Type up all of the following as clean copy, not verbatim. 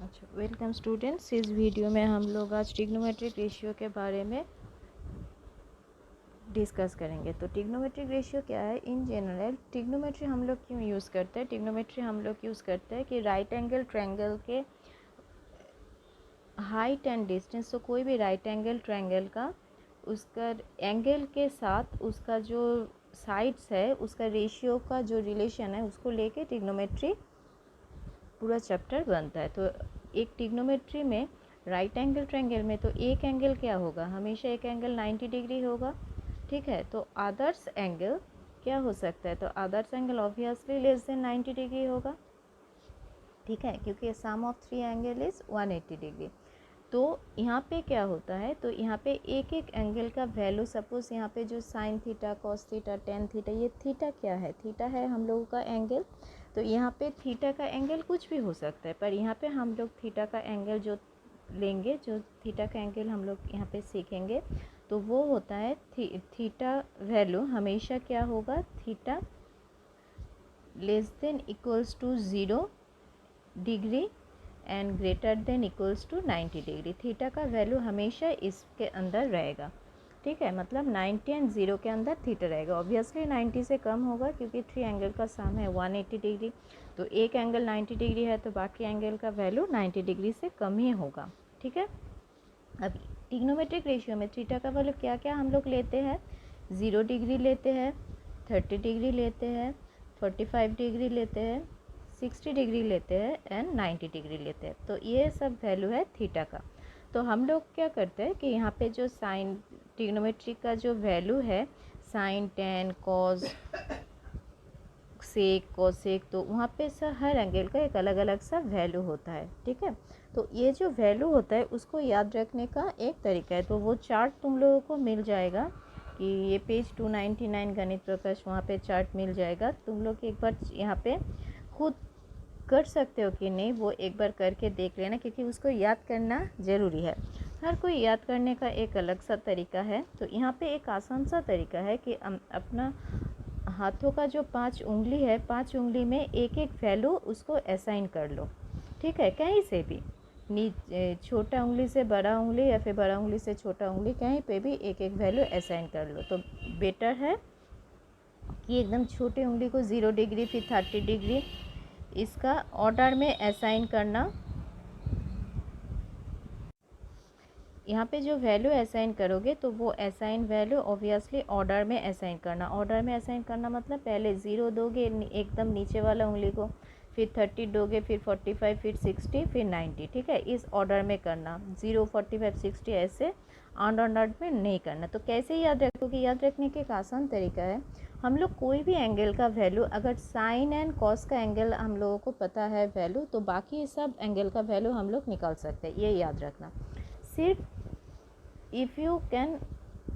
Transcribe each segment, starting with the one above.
अच्छा, welcome students. इस video में हम लोग आज ट्रिग्नोमेट्रिक रेशियो के बारे में डिस्कस करेंगे। तो ट्रिग्नोमेट्रिक रेशियो क्या है? इन जनरल ट्रिग्नोमेट्री हम लोग क्यों यूज़ करते हैं? ट्रिग्नोमेट्री हम लोग यूज़ करते हैं कि राइट एंगल ट्रायंगल के हाइट एंड डिस्टेंस, तो कोई भी राइट एंगल ट्रायंगल का उसका एंगल के साथ उसका जो साइड्स है उसका रेशियो का जो रिलेशन है उसको लेके ट्रिग्नोमेट्री पूरा चैप्टर बनता है। तो एक ट्रिग्नोमेट्री में राइट एंगल ट्रायंगल में तो एक एंगल क्या होगा? हमेशा एक एंगल 90 डिग्री होगा, ठीक है। तो आदर्श एंगल क्या हो सकता है? तो आदर्श angle obviously less than 90 degree होगा, ठीक है, क्योंकि sum of three angle is 180 degree. तो यहाँ पे क्या होता है? तो यहाँ पे एक एक एंगल का वैल्यू, सपोज यहाँ पे जो sine theta, cos theta, tan theta, ये थीटा क्या है? थीटा है हम लोगों का एंगल। तो यहाँ पे थीटा का एंगल कुछ भी हो सकता है, पर यहाँ पे हम लोग थीटा का एंगल जो लेंगे, जो थीटा का एंगल हम लोग यहाँ पे सीखेंगे, तो वो होता है थीटा वैल्यू हमेशा क्या होगा? Theta less than equals to 0 degree and greater than equals to 90 degree. Theta का वैल्यू हमेशा इसके अंदर रहेगा, ठीक है। मतलब 90 एंड 0 के अंदर थीटा रहेगा। ऑब्वियसली 90 से कम होगा क्योंकि थ्री एंगल का सम है 180 डिग्री। तो एक एंगल 90 डिग्री है तो बाकी एंगल का वैल्यू 90 डिग्री से कम ही होगा, ठीक है। अब ट्रिग्नोमेट्रिक रेशियो में थीटा का वैल्यू क्या क्या हम लोग लेते हैं? 0 डिग्री लेते हैं, 30 डिग्री लेते हैं, 45 डिग्री लेते हैं, 60 डिग्री लेते हैं एंड 90 डिग्री लेते हैं। तो ये सब वैल्यू है थीटा का। तो हम लोग क्या करते हैं कि यहाँ पे जो साइन ट्रिग्नोमेट्री का जो वैल्यू है, साइन, टेन, कॉस, सेक, कोसेक, तो वहाँ पे हर एंगल का एक अलग अलग सा वैल्यू होता है, ठीक है। तो ये जो वैल्यू होता है उसको याद रखने का एक तरीका है। तो वो चार्ट तुम लोगों को मिल जाएगा कि ये पेज 299 गणित प्रकाश, वहाँ पे चार्ट मिल जाएगा। तुम लोग एक बार यहाँ पे खुद कर सकते हो कि नहीं, वो एक बार करके देख लेना, क्योंकि उसको याद करना ज़रूरी है। हर कोई याद करने का एक अलग सा तरीका है। तो यहाँ पे एक आसान सा तरीका है कि अपना हाथों का जो 5 उंगली है, 5 उंगली में एक एक वैल्यू उसको असाइन कर लो, ठीक है। कहीं से भी छोटा उंगली से बड़ा उंगली या फिर बड़ा उंगली से छोटा उंगली, कहीं पे भी एक एक वैल्यू असाइन कर लो। तो बेटर है कि एकदम छोटी उंगली को 0 डिग्री फिर 30 डिग्री इसका ऑर्डर में असाइन करना। यहाँ पे जो वैल्यू असाइन करोगे तो वो असाइन वैल्यू ऑब्वियसली ऑर्डर में असाइन करना। ऑर्डर में असाइन करना मतलब पहले 0 दोगे एकदम नीचे वाला उंगली को, फिर 30 दोगे, फिर 45, फिर 60, फिर 90, ठीक है। इस ऑर्डर में करना, 0, 45, 60 ऐसे अनऑर्डर्ड में नहीं करना। तो कैसे याद रखोगे? याद रखने का एक आसान तरीका है, हम लोग कोई भी एंगल का वैल्यू, अगर साइन एंड कॉस का एंगल हम लोगों को पता है वैल्यू, तो बाकी सब एंगल का वैल्यू हम लोग निकाल सकते हैं। ये याद रखना। सिर्फ if you can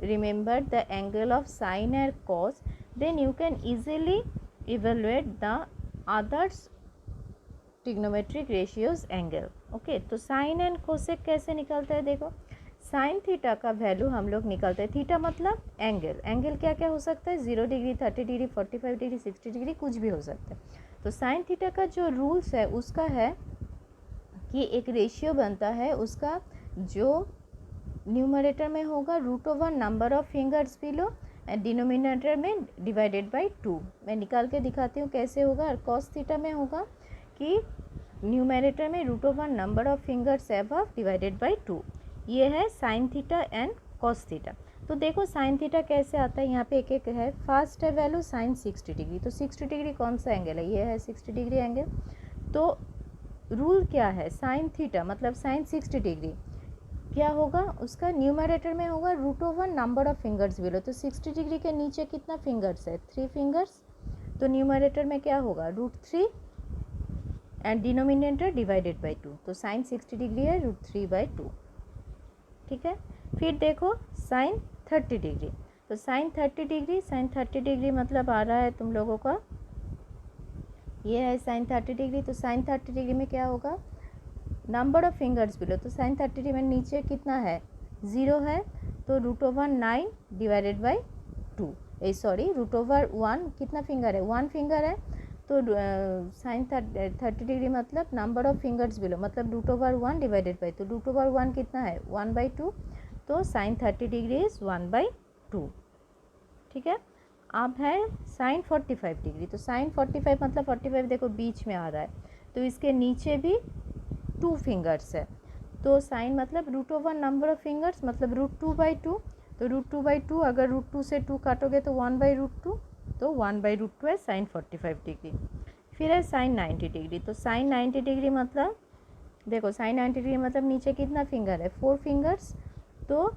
remember the angle of sine or cos, then you can easily evaluate the others trigonometric ratios angle, okay। तो साइन एंड कोसेक कैसे निकलता है? देखो, साइन थीटा का वैल्यू हम लोग निकालते हैं। थीटा मतलब एंगल। एंगल क्या क्या हो सकता है? 0 डिग्री, 30 डिग्री, 45 डिग्री, 60 डिग्री, कुछ भी हो सकता है। तो साइन थीटा का जो रूल्स है उसका है कि एक रेशियो बनता है उसका, जो न्यूमरेटर में होगा √/, number of fingers below, and denominator में डिवाइडेड बाय 2। मैं निकाल के दिखाती हूँ कैसे होगा। कॉस थीटा में होगा कि न्यूमरेटर में √/, number of fingers above divided by 2। ये है sine theta and cos theta. तो देखो साइन थीटा कैसे आता है, यहाँ पे एक एक है। फर्स्ट है वैल्यू साइन 60 डिग्री। तो 60 डिग्री कौन सा एंगल है? ये है 60 डिग्री एंगल। तो रूल क्या है? साइन थीटा मतलब साइन 60 डिग्री क्या होगा? उसका न्यूमरेटर में होगा √/, नंबर ऑफ फिंगर्स बिलो। तो 60 डिग्री के नीचे कितना फिंगर्स है? 3 फिंगर्स। तो न्यूमरेटर में क्या होगा? √3 एंड डिनोमिनेटर डिवाइडेड बाय 2। तो साइन 60 डिग्री है √3/2, ठीक है। फिर देखो साइन 30 डिग्री। तो साइन 30 डिग्री, साइन 30 डिग्री मतलब आ रहा है तुम लोगों का, ये है साइन 30 डिग्री। तो साइन 30 डिग्री में क्या होगा? Number of fingers below. तो साइन 30 डिग्री में नीचे कितना है? 0 है। तो √/9 डिवाइडेड बाई 2, सॉरी √/1 कितना फिंगर है? 1 फिंगर है। तो साइन 30 डिग्री मतलब नंबर ऑफ फिंगर्स बिलो, मतलब √1 डिवाइडेड बाई, तो √1 कितना है 1/2, तो साइन 30 डिग्री इज़ 1/2। ठीक है। अब है साइन 45 डिग्री, तो साइन 45 मतलब 45 देखो बीच में आ रहा है, तो इसके नीचे भी 2 फिंगर्स है, तो साइन मतलब √1 नंबर ऑफ फिंगर्स मतलब √2/2, तो √2/2 अगर √2 से 2 काटोगे तो 1/√2, तो 1/√2 है साइन 45 डिग्री। फिर है साइन 90 डिग्री, तो साइन 90 डिग्री मतलब देखो साइन 90 डिग्री मतलब नीचे कितना फिंगर है 4 फिंगर्स, तो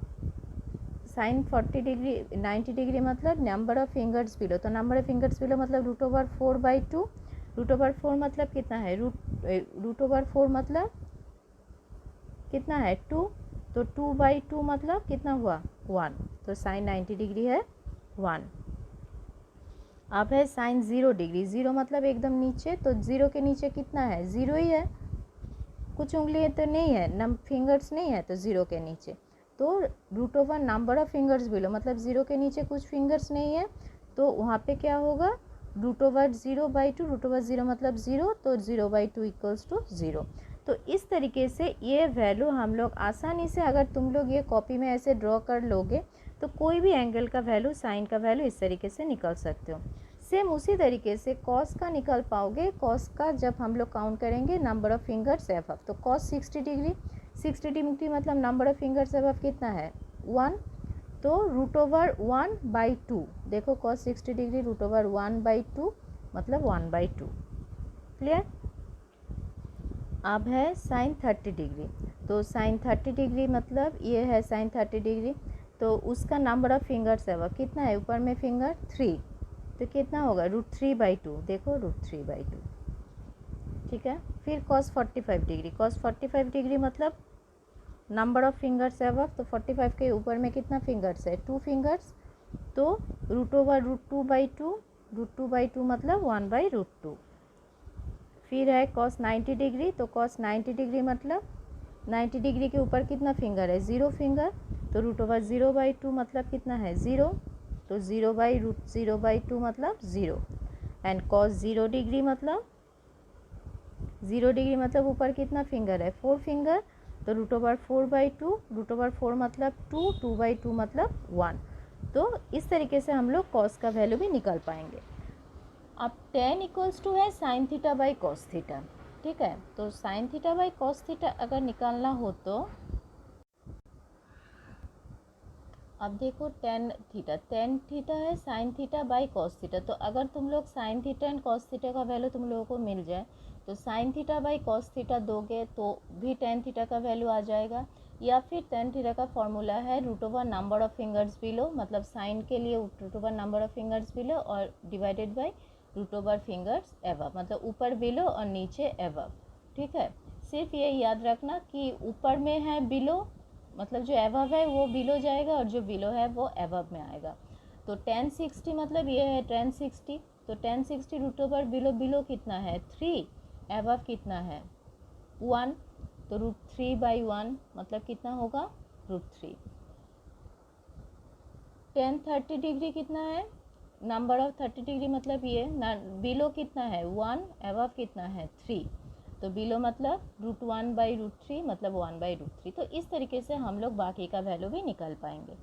साइन 40 डिग्री 90 डिग्री मतलब नंबर ऑफ फिंगर्स बिलो, तो नंबर ऑफ फिंगर्स बिलो मतलब √4/2, √4 मतलब कितना है √4 मतलब कितना है 2, तो 2/2 मतलब कितना हुआ 1, तो साइन 90 डिग्री है 1। अब है साइन 0 डिग्री, 0 मतलब एकदम नीचे, तो 0 के नीचे कितना है 0 ही है, कुछ उंगली तो नहीं है, फिंगर्स नहीं है, तो 0 के नीचे, तो √1 नंबर ऑफ फिंगर्स बिलो मतलब 0 के नीचे कुछ फिंगर्स नहीं है, तो वहाँ पे क्या होगा √0/2, √0 मतलब 0, तो 0/2 इक्वल्स टू 0। तो इस तरीके से ये वैल्यू हम लोग आसानी से, अगर तुम लोग ये कॉपी में ऐसे ड्रॉ कर लोगे तो कोई भी एंगल का वैल्यू, साइन का वैल्यू इस तरीके से निकल सकते हो। सेम उसी तरीके से कॉस का निकल पाओगे, कॉस का जब हम लोग काउंट करेंगे नंबर ऑफ फिंगर्स एबव, तो कॉस 60 डिग्री, 60 डिग्री मतलब नंबर ऑफ फिंगर्स एबव कितना है 1, तो √1/2, देखो कॉस 60 डिग्री √1/2 मतलब 1/2। क्लियर। अब है साइन 30 डिग्री, तो साइन 30 डिग्री मतलब ये है साइन 30 डिग्री, तो उसका नंबर ऑफ फिंगर्स है वह कितना है, ऊपर में फिंगर 3, तो कितना होगा √3/2, देखो √3/2। ठीक है। फिर cos 45 डिग्री, cos 45 डिग्री मतलब नंबर ऑफ फिंगर्स है वह, तो 45 के ऊपर में कितना फिंगर्स है 2 फिंगर्स, तो √2/2, √2/2 मतलब 1/√2। फिर है cos 90 डिग्री, तो cos 90 डिग्री मतलब 90 डिग्री के ऊपर कितना फिंगर है 0 फिंगर, तो √0/2 मतलब कितना है 0, तो 0/√0/2 मतलब 0। एंड cos 0 डिग्री मतलब 0 डिग्री मतलब ऊपर कितना फिंगर है 4 फिंगर, तो √4/2, √4 मतलब 2, 2/2 मतलब 1। तो इस तरीके से हम लोग cos का वैल्यू भी निकाल पाएंगे। अब tan इक्वल्स टू है sine theta by cos theta. ठीक है, तो sine theta by cos theta अगर निकालना हो तो अब देखो tan थीटा है sine theta by cos theta, तो अगर तुम लोग sine theta and cos theta का वैल्यू तुम लोगों को मिल जाए तो sine theta by cos theta दोगे तो भी tan थीटा का वैल्यू आ जाएगा, या फिर tan थीटा का फॉर्मूला है √1 नंबर ऑफ फिंगर्स बिलो, मतलब साइन के लिए √1 नंबर ऑफ फिंगर्स बिलो और डिवाइडेड बाई √1 फिंगर्स एबव, मतलब ऊपर बिलो और नीचे एबव। ठीक है, सिर्फ ये याद रखना कि ऊपर में है बिलो, मतलब जो एबव है वो बिलो जाएगा और जो बिलो है वो एबव में आएगा। तो tan 60 मतलब ये है tan 60, तो tan 60 √1 बिलो, बिलो कितना है 3, एबव कितना है 1, तो √3/1 मतलब कितना होगा √3। tan 30 डिग्री कितना है, नंबर ऑफ 30 डिग्री मतलब ये बिलो कितना है 1, एबव कितना है 3, तो बिलो मतलब √1/√3 मतलब 1/√3। तो इस तरीके से हम लोग बाकी का वैल्यू भी निकाल पाएंगे।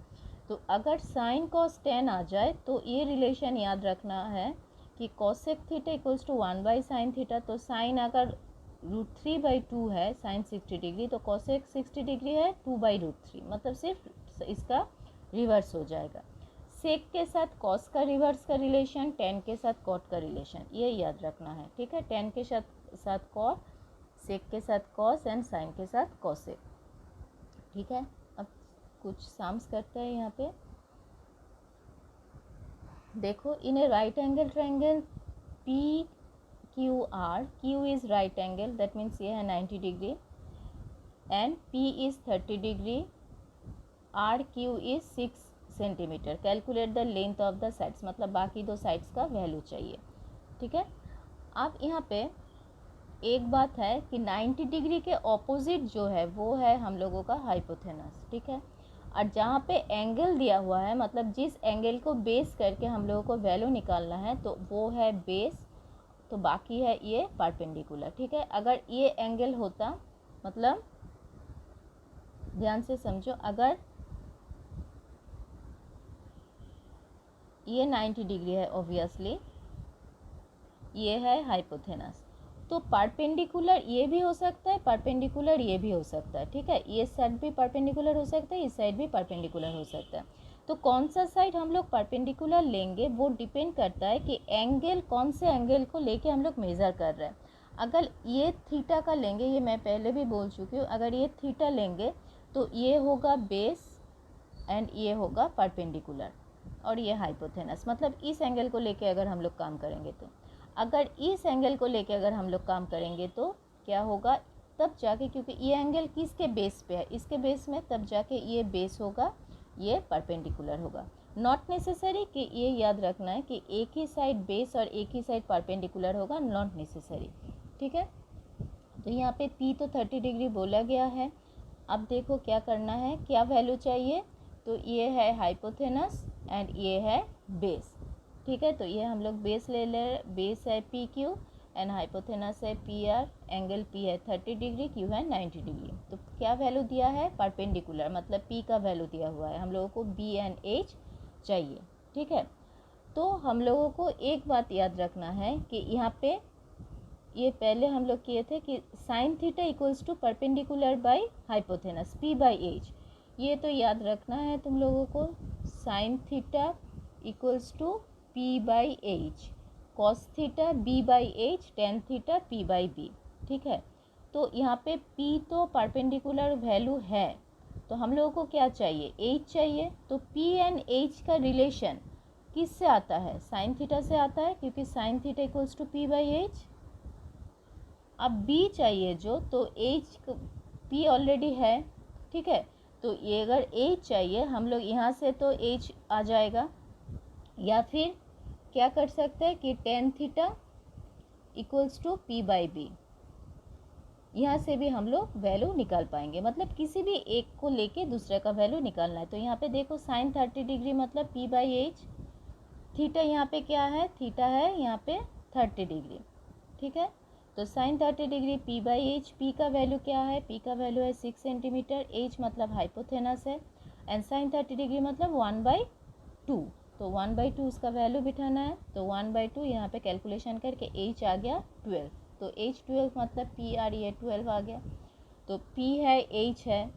तो अगर साइन कॉस tan आ जाए तो ये रिलेशन याद रखना है कि cosec theta equals to 1/sin theta, तो साइन अगर √3/2 है साइन 60 डिग्री, तो cosec 60 डिग्री है 2/√3, मतलब सिर्फ इसका रिवर्स हो जाएगा। सेक के साथ कॉस का रिवर्स का रिलेशन, tan के साथ कॉट का रिलेशन, ये याद रखना है। ठीक है, tan के साथ कॉट, सेक के साथ कॉस एंड साइन के साथ कॉसेक। ठीक है, अब कुछ सम्स करते हैं यहाँ पे। देखो, in a right angle triangle PQR, Q is right angle, that means ये है 90 degree, and P is 30 degree, RQ is 6 centimetre. Calculate the length of the sides, मतलब बाकी दो साइड्स का वैल्यू चाहिए। ठीक है, अब यहाँ पे एक बात है कि 90 डिग्री के ऑपोजिट जो है वो है हम लोगों का हाइपोथेनस। ठीक है, और जहाँ पे एंगल दिया हुआ है, मतलब जिस एंगल को बेस करके हम लोगों को वैल्यू निकालना है, तो वो है बेस, तो बाकी है ये परपेंडिकुलर, ठीक है। अगर ये एंगल होता, मतलब ध्यान से समझो, अगर ये 90 डिग्री है, ऑब्वियसली ये है हाइपोथेनस, तो परपेंडिकुलर ये भी हो सकता है, परपेंडिकुलर ये भी हो सकता है, ठीक है। ये साइड भी परपेंडिकुलर हो सकता है, इस साइड भी परपेंडिकुलर हो सकता है। तो कौन सा साइड हम लोग परपेंडिकुलर लेंगे वो डिपेंड करता है कि एंगल, कौन से एंगल को लेके हम लोग मेज़र कर रहे हैं। अगर ये थीटा का लेंगे, ये मैं पहले भी बोल चुकी हूँ, अगर ये थीटा लेंगे तो ये होगा बेस एंड ये होगा परपेंडिकुलर और ये हाइपोथेनस, मतलब इस एंगल को लेके अगर हम लोग काम करेंगे तो, अगर इस एंगल को लेके अगर हम लोग काम करेंगे तो क्या होगा, तब जाके, क्योंकि ये एंगल किसके बेस पे है, इसके बेस में, तब जाके ये बेस होगा, ये परपेंडिकुलर होगा। नॉट नेसेसरी कि ये याद रखना है कि एक ही साइड बेस और एक ही साइड परपेंडिकुलर होगा, नॉट नेसेसरी, ठीक है। तो यहाँ पे P तो 30 डिग्री बोला गया है। अब देखो क्या करना है, क्या वैल्यू चाहिए, तो ये है हाइपोथेनस एंड ये है बेस, ठीक है। तो ये हम लोग बेस ले ले, बेस है PQ एंड हाइपोथेनस है PR, एंगल P है 30 डिग्री, Q है 90 डिग्री। तो क्या वैल्यू दिया है, परपेंडिकुलर, मतलब P का वैल्यू दिया हुआ है, हम लोगों को B एंड H चाहिए, ठीक है। तो हम लोगों को एक बात याद रखना है कि यहाँ पे ये पहले हम लोग किए थे कि sine theta equals to perpendicular by hypotenuse P by H, ये तो याद रखना है तुम लोगों को। Sine theta equals to P by H, cos theta B by H, tan theta P by B, ठीक है। तो यहाँ पे P तो परपेंडिकुलर वैल्यू है, तो हम लोगों को क्या चाहिए, H चाहिए। तो P एंड H का रिलेशन किससे आता है, साइन थीटा से आता है, क्योंकि sine theta equals to P by H। अब B चाहिए जो, तो H, P ऑलरेडी है, ठीक है। तो ये अगर H चाहिए, हम लोग यहाँ से तो H आ जाएगा, या फिर क्या कर सकते हैं कि tan theta equals to P by B, यहाँ से भी हम लोग वैल्यू निकाल पाएंगे, मतलब किसी भी एक को लेके दूसरे का वैल्यू निकालना है। तो यहाँ पे देखो साइन 30 डिग्री मतलब P बाई H, थीटा यहाँ पे क्या है, थीटा है यहाँ पे 30 डिग्री, ठीक है। तो sine 30 degree P by H, P का वैल्यू क्या है, P का वैल्यू है 6 सेंटीमीटर, H मतलब हाइपोथेनस है, एंड साइन 30 डिग्री मतलब 1/2, तो 1/2 उसका वैल्यू बिठाना है। तो 1/2 यहाँ पे कैलकुलेशन करके H आ गया 12, तो H 12 मतलब PR ये 12 आ गया। तो P है, H है,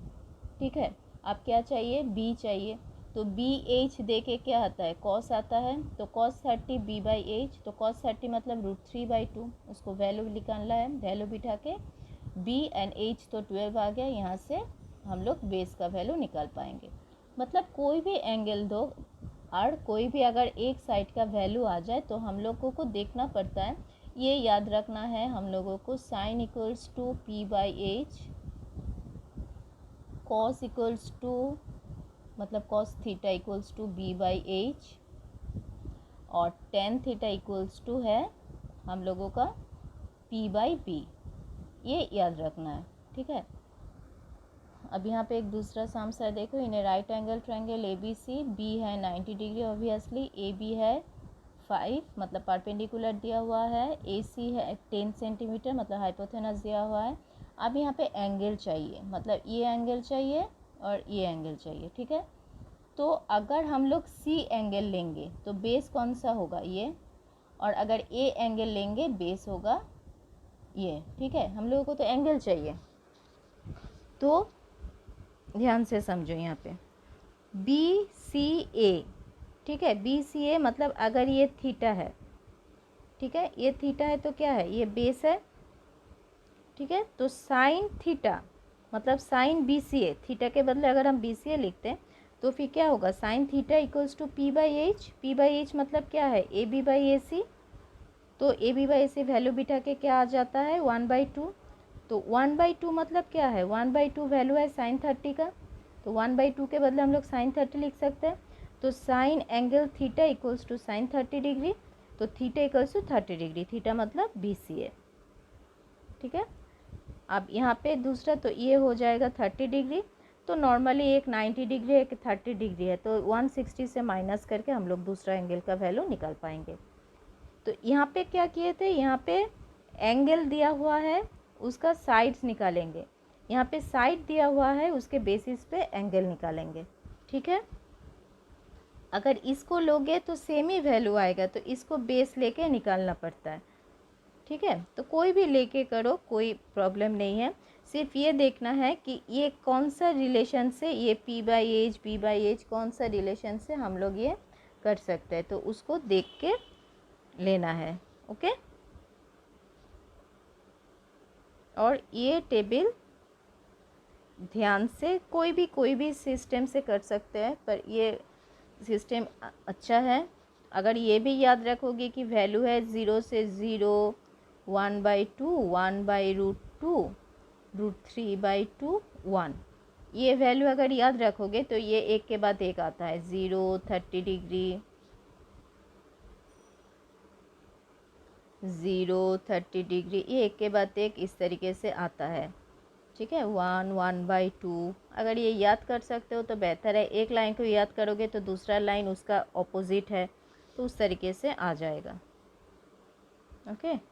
ठीक है। अब क्या चाहिए, B चाहिए, तो बी एच दे के क्या आता है, कॉस आता है, तो कॉस 30 B बाई H, तो कॉस 30 मतलब √3/2, उसको वैल्यू निकालना है, वैल्यू बिठा के B एंड H तो 12 आ गया, यहाँ से हम लोग बेस का वैल्यू निकाल पाएंगे। मतलब कोई भी एंगल दो और कोई भी अगर एक साइड का वैल्यू आ जाए तो हम लोगों को देखना पड़ता है, ये याद रखना है हम लोगों को, sine equals to P by H, cos equals to, मतलब cos theta equals to B by H, और टेन थीटा इक्वल्स टू है हम लोगों का P बाई B, ये याद रखना है, ठीक है। अब यहाँ पे एक दूसरा सम है, देखो, in right angle triangle ABC, B है 90 डिग्री ऑब्वियसली, AB है 5 मतलब परपेंडिकुलर दिया हुआ है, AC है 10 सेंटीमीटर मतलब हाइपोथेनस दिया हुआ है। अब यहाँ पे एंगल चाहिए, मतलब ये एंगल चाहिए और ये एंगल चाहिए, ठीक है। तो अगर हम लोग C एंगल लेंगे तो बेस कौन सा होगा, ये, और अगर A एंगल लेंगे बेस होगा ये, ठीक है। हम लोगों को तो एंगल चाहिए, तो ध्यान से समझो यहाँ पे BCA, ठीक है। BCA मतलब अगर ये थीटा है, ठीक है, ये थीटा है तो क्या है, ये बेस है, ठीक है। तो साइन थीटा मतलब साइन BCA, थीटा के बदले अगर हम BCA लिखते हैं तो फिर क्या होगा, sine theta equals to P by H, P by H मतलब क्या है, AB बाई AC, तो AB बाई AC वैल्यू बिठा के क्या आ जाता है 1/2, तो 1/2 मतलब क्या है, 1/2 वैल्यू है साइन 30 का, तो 1/2 के बदले हम लोग साइन 30 लिख सकते हैं। तो sine angle theta equals to sine 30 degree, तो theta equals to 30 degree, theta मतलब BCA, ठीक है। अब यहाँ पे दूसरा तो ये हो जाएगा 30 डिग्री, तो नॉर्मली एक 90 डिग्री है, एक 30 डिग्री है, तो 160 से माइनस करके हम लोग दूसरा एंगल का वैल्यू निकाल पाएंगे। तो यहाँ पे क्या किए थे, यहाँ पे एंगल दिया हुआ है, उसका साइड्स निकालेंगे। यहाँ पे साइड दिया हुआ है, उसके बेसिस पे एंगल निकालेंगे। ठीक है, अगर इसको लोगे तो सेम ही वैल्यू आएगा, तो इसको बेस लेके निकालना पड़ता है। ठीक है, तो कोई भी लेके करो, कोई प्रॉब्लम नहीं है। सिर्फ ये देखना है कि ये कौन सा रिलेशन से, ये p/h कौन सा रिलेशन से हम लोग ये कर सकते हैं, तो उसको देख के लेना है। ओके, और ये टेबल ध्यान से कोई भी सिस्टम से कर सकते हैं, पर ये सिस्टम अच्छा है। अगर ये भी याद रखोगे कि वैल्यू है 0 से 0, 1/2, 1/√2, √3/2, 1, ये वैल्यू अगर याद रखोगे तो ये एक के बाद एक आता है। 0, 30 डिग्री, 0, 30 डिग्री, ये एक के बाद एक इस तरीके से आता है। ठीक है, 1, 1/2, अगर ये याद कर सकते हो तो बेहतर है। एक लाइन को याद करोगे तो दूसरा लाइन उसका ऑपोजिट है, तो उस तरीके से आ जाएगा। ओके।